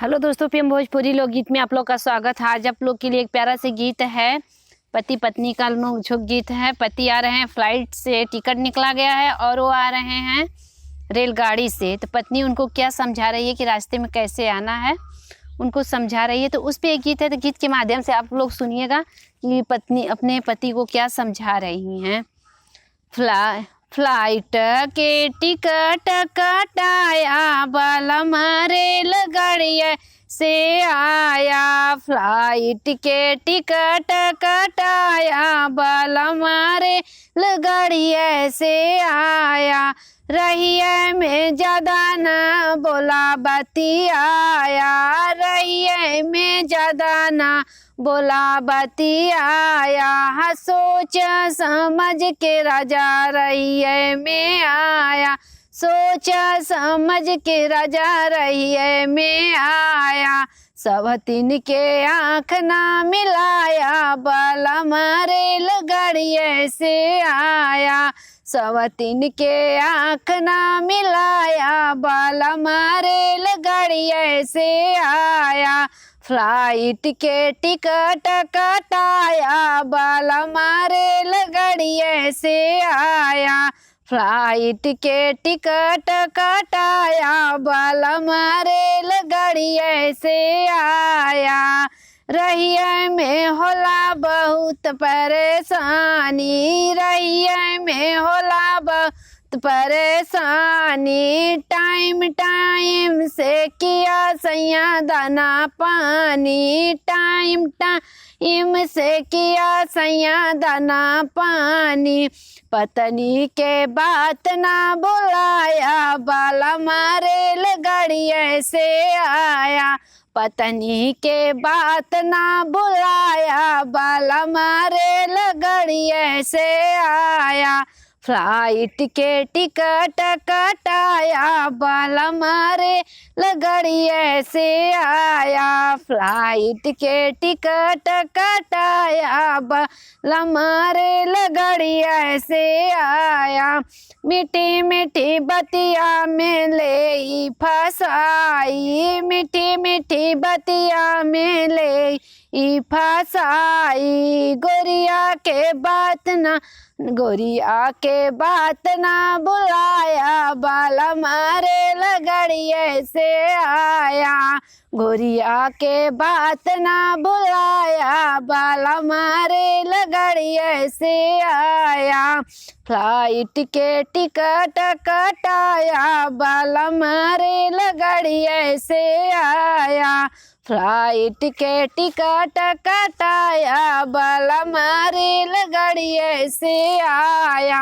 Hello दोस्तों, PM Bhojpuri लोकगीत में आप लोग का स्वागत है। आज आप लोग के लिए एक प्यारा से गीत है, पति पत्नी का नोक-झोंक गीत है। पति आ रहे हैं, फ्लाइट से टिकट निकला गया है और वो आ रहे हैं रेलगाड़ी से। तो पत्नी उनको क्या समझा रही है कि रास्ते में कैसे आना है, उनको समझा रही है। तो उस पर एक गीत है, तो गीत के माध्यम से आप लोग सुनिएगा कि पत्नी अपने पति को क्या समझा रही हैं। फ्लाइट के टिकट कटाया, बालम रेलगाड़िया से आया। फ्लाइट के टिकट कटाया, बालम रेलगाड़िया से आया। रहिए में ज़्यादा न बोला बतियाया, रहिए में ज़्यादा न बोला बतियाया। सोच समझ के राजा रहिए में आया, सोच समझ के राजा रहिए में आया। सब तीन के आँख ना मिलाया, बालम रेलगाड़िया से आया। सब तीन के आँख ना मिलाया, बालम रेलगाड़िया से आया। फ्लाइट के टिकट कटाया, बालम रेलगाड़िया से आया। फ्लाइट के टिकट कटाया, बालम रेलगाड़िया से आया। रहिया में होला बहुत परेशानी, रहिया में होला बहुत परेशानी। टाइम टाइम से किया सैया दाना पानी, टाइम टाइम से किया सैया दाना पानी। पत्नी के बात ना बुलाया, बालम रेलगाड़िया से आया। पत्नी के बात ना बुलाया, बालम रेलगाड़िया से आया। फ्लाइट के टिकट कटाया, बालम रेलगाड़िया से आया। फ्लाइट के टिकट कटाया, बालम रेलगाड़िया से आया। मीठी मीठी बतिया में ले फसाई, मीठी मीठी बतिया में ले फसाई। गोरिया के बात ना, गोरिया के बात ना बुलाया, बालम रेलगाड़िया से आया। गोरिया के बात ना बुलाया, बालम रेलगाड़िया से आया। फ्लाइट के टिकट कटाया, बालम रेलगाड़िया से आया। फ्लाइट के टिकट कटाया, बालम रेलगाड़िया से आया।